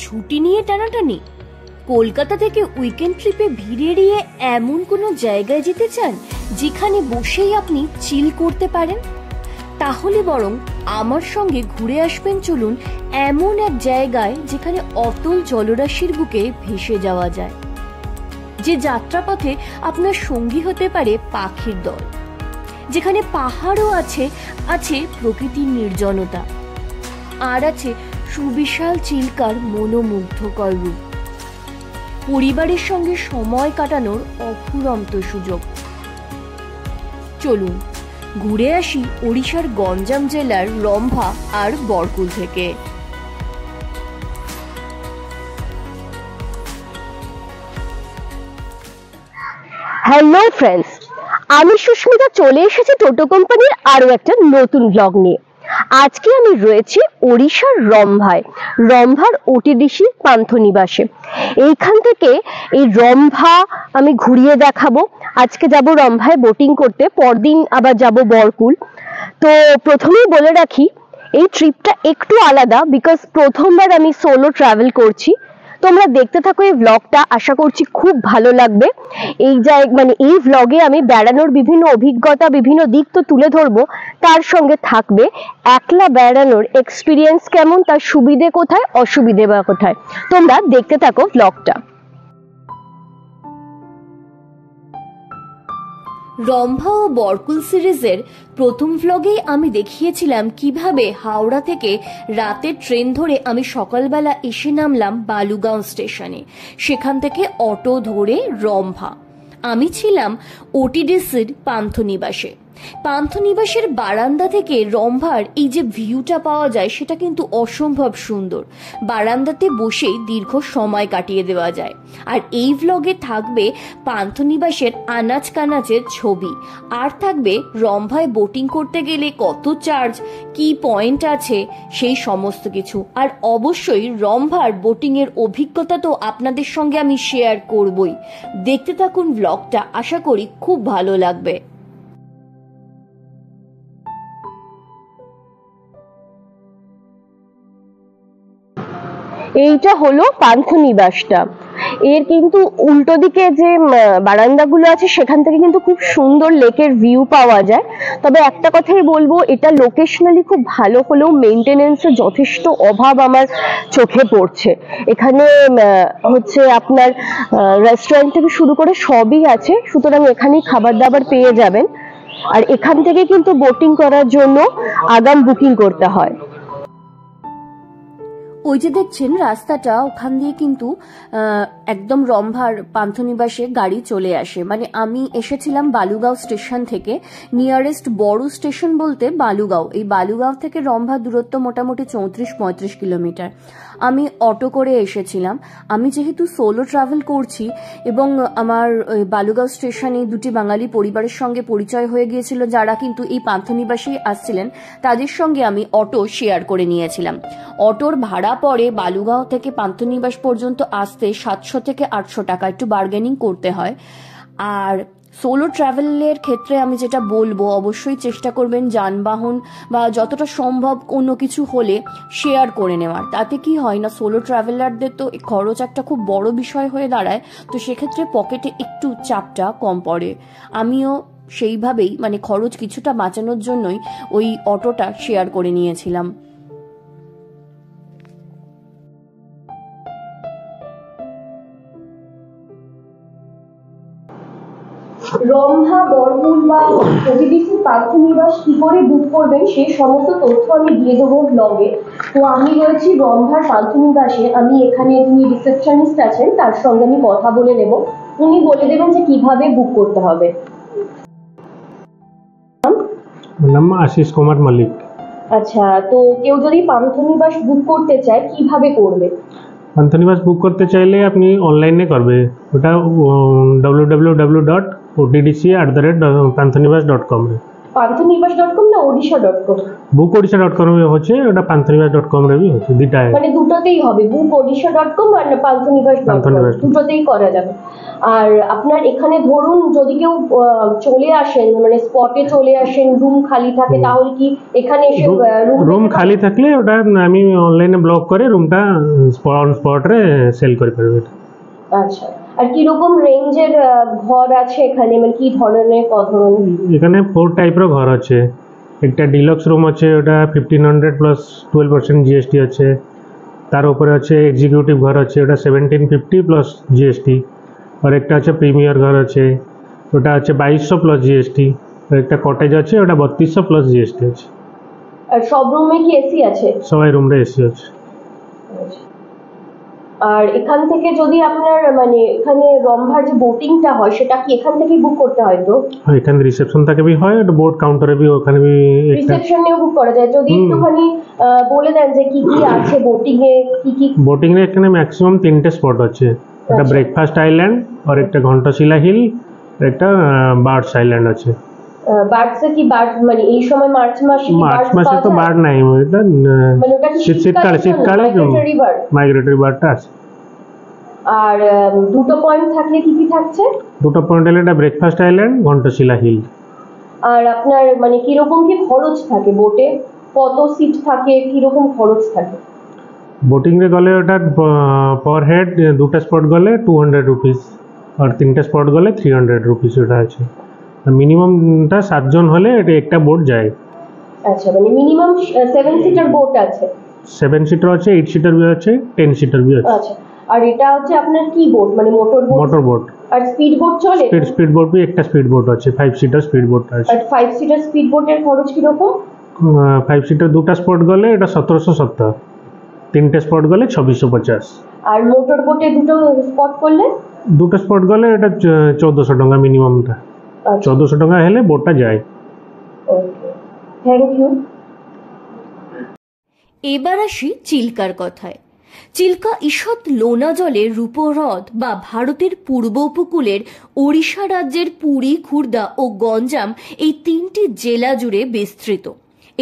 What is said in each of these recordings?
ছুটি নিয়ে টানাটানি? কলকাতা থেকে উইকেন্ড ট্রিপে ভিড় এড়িয়ে এমন কোনো জায়গায় যেতে চান যেখানে বসেই আপনি চিল করতে পারেন? তাহলে বরং আমার সঙ্গে ঘুরে আসবেন চলুন এমন এক জায়গায় যেখানে অতল জলরাশির বুকে ভেসে যাওয়া যায়, যে যাত্রাপথে আপনার সঙ্গী হতে পারে পাখির দল, যেখানে পাহাড়ও আছে, আছে প্রকৃতির নির্জনতা, আর আছে সুবিশাল চিল্কার মনোমুগ্ধকর রূপ, পরিবারের সঙ্গে সময় কাটানোর অফুরন্ত সুযোগ। চলুন ঘুরে আসি ওড়িশার গঞ্জাম জেলার রম্ভা আর বরকুল থেকে। হ্যালো ফ্রেন্ডস, আমি সুস্মিতা চলে এসেছি টোটো কোম্পানির আরো একটা নতুন ব্লগ নিয়ে। আজকে আমি রয়েছি ওড়িশার রম্ভায়, রম্ভার ওটিডিসি পান্থনিবাসে। এইখান থেকে এই রম্ভা আমি ঘুরিয়ে দেখাবো। আজকে যাব রম্ভায় বোটিং করতে, পরদিন আবার যাব বরকুল। তো প্রথমেই বলে রাখি, এই ট্রিপটা একটু আলাদা, বিকজ প্রথমবার আমি সোলো ট্রাভেল করছি। তোমরা দেখতে থাকো এই ব্লগটা, আশা করছি খুব ভালো লাগবে। এই ব্লগে আমি বেড়ানোর বিভিন্ন অভিজ্ঞতা, বিভিন্ন দিক তো তুলে ধরবো, তার সঙ্গে থাকবে একলা বেড়ানোর এক্সপিরিয়েন্স কেমন, তার সুবিধে কোথায়, অসুবিধে বা কোথায়। তোমরা দেখতে থাকো ব্লগটা। রম্ভা ও বরকুল সিরিজের প্রথম ভ্লগেই আমি দেখিয়েছিলাম কিভাবে হাওড়া থেকে রাতের ট্রেন ধরে আমি সকালবেলা এসে নামলাম বালুগাঁও স্টেশনে। সেখান থেকে অটো ধরে রম্ভা। আমি ছিলাম ওটিডিসির পান্থনিবাসে। পান্থনিবাসের বারান্দা থেকে রম্ভার এই যে ভিউটা পাওয়া যায় সেটা কিন্তু অসম্ভব সুন্দর। বারান্দাতে বসেই দীর্ঘ সময় কাটিয়ে দেওয়া যায়। আর এই ভ্লগে থাকবে পান্থনিবাসের আনাচ কানাচের ছবি, আর থাকবে রম্ভায় বোটিং করতে গেলে কত চার্জ, কি পয়েন্ট আছে, সেই সমস্ত কিছু। আর অবশ্যই রম্ভার বোটিং এর অভিজ্ঞতা তো আপনাদের সঙ্গে আমি শেয়ার করবই। দেখতে থাকুন ভ্লগটা, আশা করি খুব ভালো লাগবে। এইটা হলো পান্থনিবাসটা। এর কিন্তু উল্টো দিকে যে বারান্দাগুলো আছে সেখান থেকে কিন্তু খুব সুন্দর লেকের ভিউ পাওয়া যায়। তবে একটা কথাই বলবো, এটা লোকেশনালি খুব ভালো হলেও মেইনটেনেন্সের যথেষ্ট অভাব আমার চোখে পড়ছে। এখানে হচ্ছে আপনার রেস্টুরেন্ট থেকে শুরু করে সবই আছে, সুতরাং এখানেই খাবার দাবার পেয়ে যাবেন। আর এখান থেকে কিন্তু বোটিং করার জন্য আগাম বুকিং করতে হয়। ওই যে দেখছেন রাস্তাটা, ওখান দিয়ে কিন্তু একদম রম্ভার পান্থনিবাসে গাড়ি চলে আসে। মানে আমি এসেছিলাম বালুগাঁও স্টেশন থেকে। নিয়ারেস্ট বড় স্টেশন বলতে বালুগাঁও। এই বালুগাঁও থেকে রম্ভা দূরত্ব মোটামুটি 34-35 কিলোমিটার। আমি অটো করে এসেছিলাম। আমি যেহেতু সোলো ট্রাভেল করছি এবং আমার বালুগাঁও স্টেশনে দুটি বাঙালি পরিবারের সঙ্গে পরিচয় হয়ে গিয়েছিল, যারা কিন্তু এই পান্থনিবাসে আসছিলেন, তাদের সঙ্গে আমি অটো শেয়ার করে নিয়েছিলাম। অটোর ভাড়া পরে বালুগাঁও থেকে পান্থনিবাস পর্যন্ত আসতে 700 থেকে 800 টাকা, একটু বার্গেনিং করতে হয়। আর সোলো ট্রাভেলের ক্ষেত্রে আমি যেটা বলবো, অবশ্যই চেষ্টা করবেন যানবাহন বা যতটা সম্ভব কোনো কিছু হলে শেয়ার করে নেওয়ার। তাতে কি হয় না, সোলো ট্রাভেলারদের তো খরচ একটা খুব বড় বিষয় হয়ে দাঁড়ায়, তো সেক্ষেত্রে পকেটে একটু চাপটা কম পড়ে। আমিও সেইভাবেই মানে খরচ কিছুটা বাঁচানোর জন্যই ওই অটোটা শেয়ার করে নিয়েছিলাম। রম্ভা, বরকুল বা ওটিডিসি পান্থনিবাস কি করে বুক করবেন সেই সমস্ত তথ্য আমি দিয়ে দেবো ব্লগে। তো আমি রয়েছি রম্ভার পান্থনিবাসে। আমি এখানে যিনি রিসেপশনিস্ট আছেন তার সঙ্গে আমি কথা বলে নেব, উনি বলে দেবেন যে কিভাবে বুক করতে হবে। নাম আশিস কুমার মল্লিক। আচ্ছা, তো কেউ যদি পান্থনিবাস বুক করতে চায় কিভাবে করবে? পান্থনিবাস বুক করতে চাইলে আপনি অনলাইনে করবে, ওটা www.otdc@panthanivas.com। panthanivas.com না odisha.com? bookOdisha.com রে হচ্ছে, ওটা panthanivas.com রে भी হচ্ছে, দুটাই মানে দুটোতেই হবে, bookOdisha.com আর panthanivas.com দুটোতেই করা যাবে। আর আপনার এখানে ধরুন যদি কেউ চলে আসেন, মানে স্পটে চলে আসেন, রুম খালি থাকে, তাহলে কি এখানে এসে রুম খালি থাকলে ওটা আমি অনলাইনে ব্লক করে রুমটা অন স্পট রে সেল করে পারবে। আচ্ছা, আর কি রকম রেঞ্জের ঘর আছে এখানে, মানে কি ধরনের ধরনের? এখানে 4 টাইপের ঘর আছে। একটা ডিলক্স রুম আছে, ওটা 1500 প্লাস 12% জিএসটি আছে। তার উপরে আছে এক্সিকিউটিভ ঘর আছে, ওটা 1750 প্লাস জিএসটি। আর একটা আছে প্রিমিয়ার ঘর আছে, ওটা আছে 2200 প্লাস জিএসটি। আর একটা কটেজ আছে, ওটা 3200 প্লাস জিএসটি আছে। আর সব রুমে কি এসি আছে? সবাই রুমে এসি আছে। আর এখান থেকে যদি আপনার মানে এখানে রম্ভার যে বোটিংটা হয় সেটা কি এখান থেকে বুক করতে হয়? তো এখানে রিসেপশন থেকে भी হয়, এটা বোর্ড কাউন্টারে भी ওখানে भी রিসেপশনেও বুক করা যায়। যদি একটুখানি বলে দেন যে কি কি আছে বোটিং এ, কি কি? বোটিং এ এখানে ম্যাক্সিমাম 3টে স্পট আছে। একটা ব্রেকফাস্ট আইল্যান্ড, আর একটা ঘন্টাশিলা হিল, একটা বার্ডস আইল্যান্ড আছে। বার্ডস কি বার্ড মানে এই সময় মার্চ মাসে তো বার্ড নাই, এটা মানে ওটা কি শীতকালে মাইগ্রেটরি বার্ডটা আছে। আর দুটো পয়েন্ট থাকলে কি কি থাকছে? দুটো পয়েন্ট হলে এটা ব্রেকফাস্ট আইল্যান্ড, ঘন্টাশিলা হিল। আর আপনার মানে কি রকম কি খরচ থাকে বোটে? কত সিট থাকে, কি রকম খরচ থাকে? বোটিং রে গেলে ওটা পার হেড দুটো স্পট গেলে 200 রুপিস, আর 3টে স্পট গেলে 300 রুপিস ওটা আছে। মিনিমামটা 7 জন হলে এটা একটা বোট যায়। আচ্ছা, মানে মিনিমাম 7 সিটার বোট আছে? 7 সিটার আছে, 8 সিটার भी আছে, 10 সিটার भी আছে। আচ্ছা, আর এটা হচ্ছে আপনার কি বোট, মানে মোটর বোট? আর স্পিড বোট চলে? স্পিড বোট भी একটা স্পিড বোট আছে, 5 সিটার স্পিড বোট আছে। আর 5 সিটার স্পিড বোটের খরচ কি রকম? 5 সিটার দুটো স্পট গেলে এটা 1770, 3টে স্পট গেলে 2650। আর মোটর বোটে দুটো স্পট করলে? দুটো স্পট গেলে এটা 1400 টাকা মিনিমামটা। 1400 টাকা হলে বোটটা যায়। ওকে, থ্যাংক ইউ। এবার আসি চিল্কার কথায়। চিল্কা ঈষৎ লোনা জলের রূপহ্রদ বা ভারতের পূর্ব উপকূলের ওড়িশা রাজ্যের পুরী, খুর্দা ও গঞ্জাম এই 3টি জেলা জুড়ে বিস্তৃত।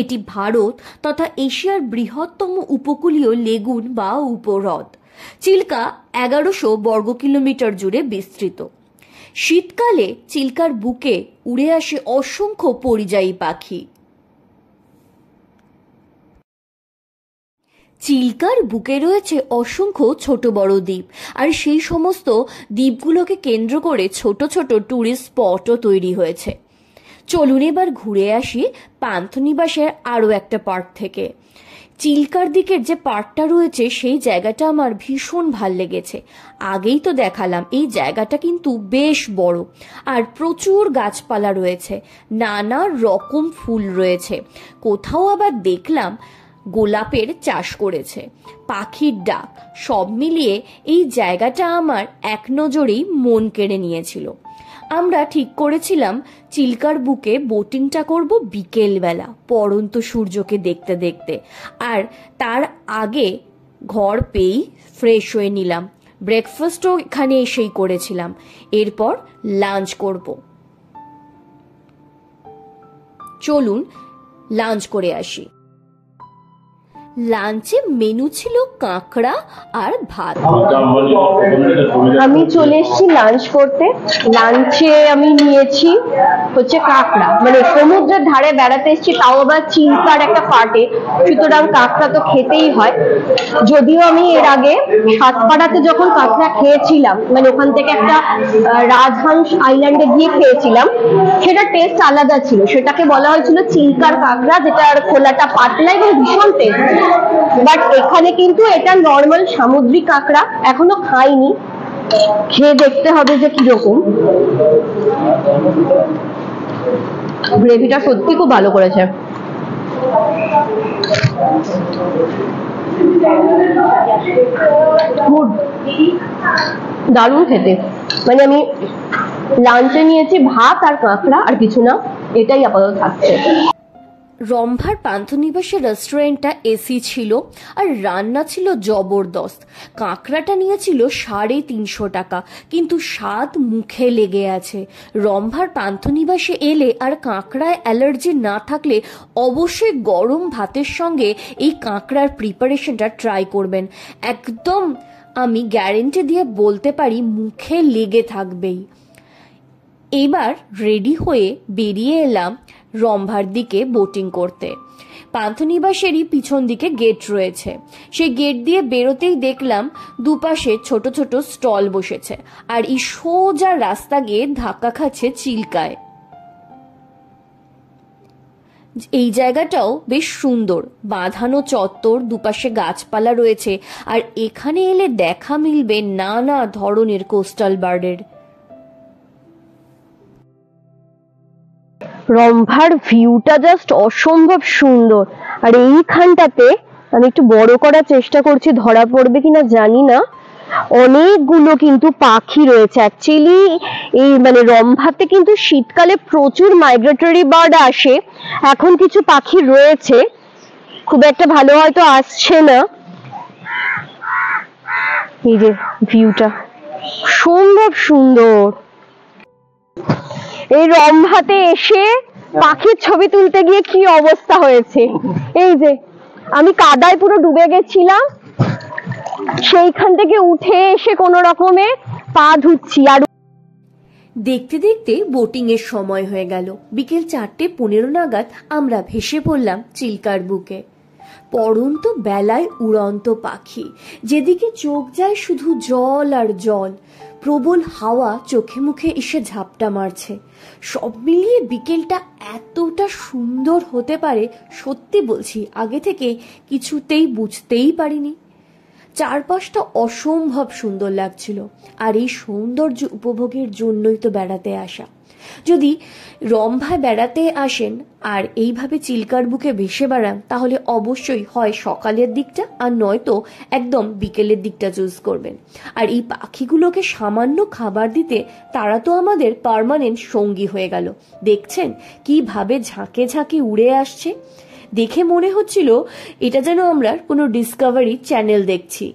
এটি ভারত তথা এশিয়ার বৃহত্তম উপকূলীয় লেগুন বা উপহ্রদ। চিল্কা 1100 বর্গ কিলোমিটার জুড়ে বিস্তৃত। শীতকালে চিল্কার বুকে উড়ে আসে অসংখ্য পরিযায়ী পাখি। চিল্কার বুকে রয়েছে অসংখ্য ছোট বড় দ্বীপ, আর সেই সমস্ত দ্বীপগুলোকে কেন্দ্র করে ছোট ছোট ট্যুরিস্ট স্পটও তৈরি হয়েছে। চলুন এবার ঘুরে আসি পান্থনিবাসের আরও একটা পার্ট থেকে। চিল্কার দিকের যে পার্টটা রয়েছে সেই জায়গাটা আমার ভীষণ ভাল লেগেছে। আগেই তো দেখালাম এই জায়গাটা কিন্তু বেশ বড়, আর প্রচুর গাছপালা রয়েছে, নানা রকম ফুল রয়েছে। কোথাও আবার দেখলাম গোলাপের চাষ করেছে, পাখির ডাক, সব মিলিয়ে এই জায়গাটা আমার এক নজরেই মন কেড়ে নিয়েছিল। আমরা ঠিক করেছিলাম চিল্কার বুকে বোটিংটা করব বিকেলবেলা, পড়ন্ত সূর্যকে দেখতে দেখতে। আর তার আগে ঘর পেয়েই ফ্রেশ হয়ে নিলাম, ব্রেকফাস্টও এখানে এসেই করেছিলাম। এরপর লাঞ্চ করব। চলুন লাঞ্চ করে আসি। লাঞ্চে মেনু ছিল কাঁকড়া আর ভাত। আমি চলে এসেছি লাঞ্চ করতে। লাঞ্চে আমি নিয়েছি হচ্ছে কাঁকড়া, মানে সমুদ্রের ধারে বেড়াতে এসেছি, তাও আবার চিল্কার একটা পার্টে, সুতরাং কাঁকড়া তো খেতেই হয়। যদিও আমি এর আগে সাতপাড়াতে যখন কাঁকড়া খেয়েছিলাম, মানে ওখান থেকে একটা রাজহাংস আইল্যান্ডে গিয়ে খেয়েছিলাম, সেটা টেস্ট আলাদা ছিল। সেটাকে বলা হয়েছিল চিল্কার কাঁকড়া, যেটার খোলাটা পাতলা এবং ভীষণ টেস্ট। বাট এখানে কিন্তু এটা নর্মাল সামুদ্রিক কাঁকড়া, এখনো খাইনি, খেয়ে দেখতে হবে যে কিরকম। গ্রেভিটা সত্যি খুব ভালো করেছে। দারুণ খেতে। মানে আমি লাঞ্চে নিয়েছি ভাত আর কাঁকড়া, আর কিছু না, এটাই আপাতত থাকছে। রম্ভার পান্থনিবাসের রেস্টুরেন্টটা এসি ছিল আর রান্না ছিল জবরদস্ত। কাঁকড়াটা নিয়েছিল 350 টাকা, কিন্তু স্বাদ মুখে লেগে আছে। রম্ভার পান্থনিবাসে এলে আর কাঁকড়ায় অ্যালার্জি না থাকলে অবশ্যই গরম ভাতের সঙ্গে এই কাঁকড়ার প্রিপারেশনটা ট্রাই করবেন। একদম আমি গ্যারেন্টি দিয়ে বলতে পারি মুখে লেগে থাকবেই। এবার রেডি হয়ে বেরিয়ে এলাম রম্ভার দিকে বোটিং করতে। পান্থনিবাসেরই পিছন দিকে গেট রয়েছে, সেই গেট দিয়ে বেরোতেই দেখলাম দুপাশে ছোট ছোট স্টল বসেছে আর এই সোজা রাস্তা গিয়ে ধাক্কা খাচ্ছে চিল্কায়। এই জায়গাটাও বেশ সুন্দর, বাঁধানো চত্বর, দুপাশে গাছপালা রয়েছে আর এখানে এলে দেখা মিলবে নানা ধরনের কোস্টাল বার্ডের। রম্ভার ভিউটা জাস্ট অসম্ভব সুন্দর। আর এইখানটাতে আমি একটু বড় করার চেষ্টা করছি, ধরা পড়বে কিনা জানি না, অনেকগুলো কিন্তু পাখি রয়েছে। অ্যাকচুয়ালি এই মানে রম্ভাতে কিন্তু শীতকালে প্রচুর মাইগ্রেটরি বার্ড আসে। এখন কিছু পাখি রয়েছে, খুব একটা ভালো হয়তো আসছে না। এই যে ভিউটা সম্ভব সুন্দর। এই রম্ভাতে এসে পাখির ছবি তুলতে গিয়ে কি অবস্থা হয়েছে, এই যে আমি কাদায় পুরো ডুবে গেছিলাম, সেইখান থেকে উঠে এসে কোনো রকমে পা ধুচ্ছি। আর দেখতে দেখতে বোটিং এর সময় হয়ে গেল। বিকেল 4:15 নাগাদ আমরা ভেসে পড়লাম চিল্কার বুকে। পড়ন্ত বেলায় উড়ন্ত পাখি, যেদিকে চোখ যায় শুধু জল আর জল। প্রবল হাওয়া চোখে মুখে এসে ঝাপটা মারছে। সব মিলিয়ে বিকেলটা এতটা সুন্দর হতে পারে সত্যি বলছি আগে থেকে কিছুতেই বুঝতেই পারিনি। চারপাশটা অসম্ভব সুন্দর লাগছিল আর এই সৌন্দর্য উপভোগের জন্যই তো বেড়াতে আসা। যদি রম্ভায় বেড়াতে আসেন আর এইভাবে চিল্কার বুকে ভেসে বেড়ান তাহলে অবশ্যই হয় সকালের দিকটা আর নয়তো একদম বিকেলের দিকটা চুজ করবেন। আর এই পাখিগুলোকে সামান্য খাবার দিতে তারা তো আমাদের পার্মানেন্ট সঙ্গী হয়ে গেল। দেখছেন কিভাবে ঝাঁকে ঝাঁকে উড়ে আসছে, দেখে মনে হচ্ছিল এটা যেন আমরা কোনো ডিসকভারি চ্যানেল দেখছি।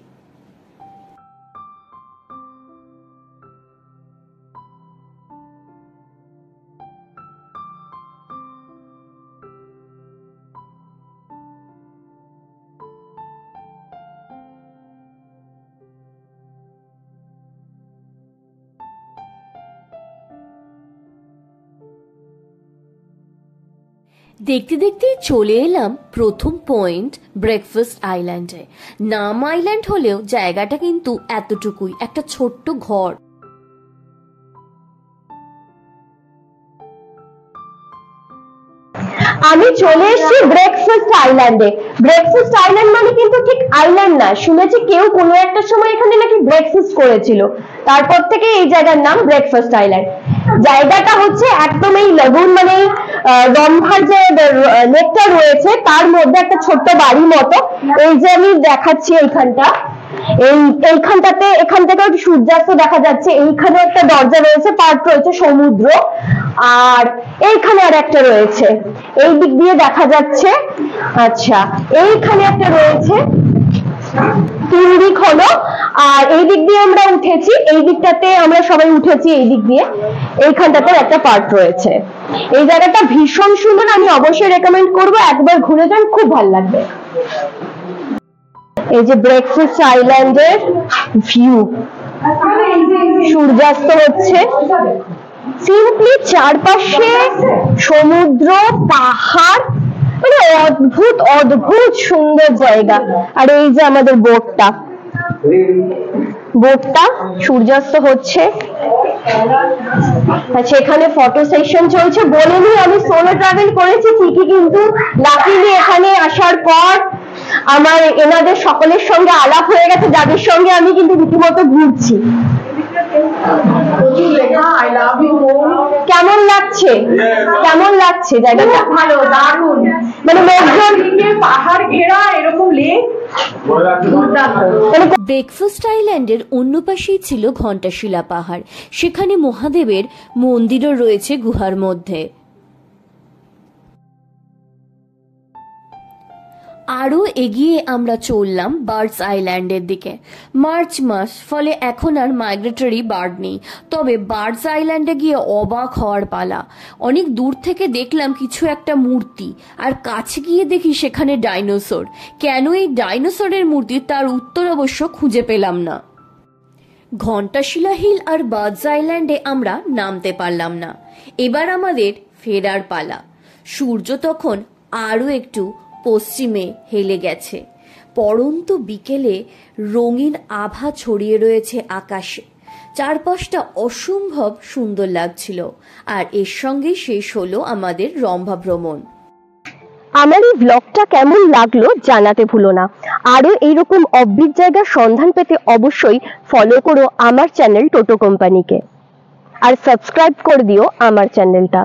দেখতে দেখতে চলে এলাম প্রথম পয়েন্ট ব্রেকফাস্ট আইল্যান্ডে। নাম আইল্যান্ড হলেও জায়গাটা কিন্তু এতটুকুই, একটা ছোট্ট ঘর। আমি চলে এসেছি ব্রেকফাস্ট আইল্যান্ডে। ব্রেকফাস্ট আইল্যান্ড মানে কিন্তু ঠিক আইল্যান্ড না, শুনেছি কেউ কোনো একটা সময় এখানে নাকি ব্রেকফাস্ট করেছিল, তারপর থেকে এই জায়গার নাম ব্রেকফাস্ট আইল্যান্ড। জায়গাটা হচ্ছে একদম এই লাগুন মানে রম্ভার যে লেকটা রয়েছে তার মধ্যে একটা ছোট্ট বাড়ি মতো। এই যে আমি দেখাচ্ছি এইখানটা, এইখানটাতে এখান থেকে সূর্যাস্ত দেখা যাচ্ছে। এইখানে একটা দরজা রয়েছে, পার্ট রয়েছে সমুদ্র, আর এইখানে আর একটা রয়েছে, এই দিক দিয়ে দেখা যাচ্ছে। আচ্ছা, এইখানে একটা রয়েছে, 3 দিক হলো। আর এই দিক দিয়ে আমরা উঠেছি, এই দিকটাতে আমরা সবাই উঠেছি এই দিক দিয়ে। এইখানটাতে একটা পার্ট রয়েছে। এই জায়গাটা ভীষণ সুন্দর, আমি অবশ্যই রেকমেন্ড করবো, একবার ঘুরে যান, খুব ভালো লাগবে। এই যে ব্রেকফাস্ট আইল্যান্ডের ভিউ, সূর্যাস্ত হচ্ছে, সিম্পলি চারপাশে সমুদ্র, পাহাড়, মানে অদ্ভুত অদ্ভুত সুন্দর জায়গা। আর এই যে আমাদের বোটটা, সূর্যাস্ত হচ্ছে। আচ্ছা, এখানে ফটো সেশন চলছে। বলিনি আমি সোলো ট্রাভেল করেছি ঠিকই, কিন্তু লাকিলি এখানে আসার পর আমার এনাদের সকলের সঙ্গে আলাপ হয়ে গেছে, যাদের সঙ্গে আমি কিন্তু রীতিমতো ঘুরছি। কেমন লাগছে, কেমন লাগছে জায়গাটা? ভালো, দারুণ, মানে লোকজন, পাহাড় ঘেরা এরকম লেক। ব্রেকফাস্ট আইল্যান্ডের অন্য পাশেই ছিল ঘণ্টাশিলা পাহাড়, সেখানে মহাদেবের মন্দিরও রয়েছে গুহার মধ্যে। আরও এগিয়ে আমরা চললাম বার্ডস আইল্যান্ডের দিকে। মার্চ মাস, ফলে এখন আর মাইগ্রেটরি বার্ড নেই, তবে বার্ডস আইল্যান্ডে গিয়ে অবাক হওয়ার পালা। অনেক দূর থেকে দেখলাম কিছু একটা মূর্তি, আর কাছে গিয়ে দেখি সেখানে ডাইনোসর। কেন এই ডাইনোসরের মূর্তি তার উত্তর অবশ্য খুঁজে পেলাম না। ঘণ্টাশিলা হিল আর বার্ডস আইল্যান্ডে আমরা নামতে পারলাম না। এবার আমাদের ফেরার পালা। সূর্য তখন আরও একটু পশ্চিমে হেলে গেছে। পড়ন্ত বিকেলে রঙিন আভা ছড়িয়ে রয়েছে আকাশে। চারপাশটা অসম্ভব সুন্দর লাগছিল। আর এর সঙ্গে শেষ হলো আমাদের রম্ভা ভ্রমণ। আমার এই ব্লগটা কেমন লাগলো জানাতে ভুলো না। আরো এইরকম অদ্ভুত জায়গার সন্ধান পেতে অবশ্যই ফলো করো আমার চ্যানেল টোটো কোম্পানিকে, আর সাবস্ক্রাইব করে দিও আমার চ্যানেলটা।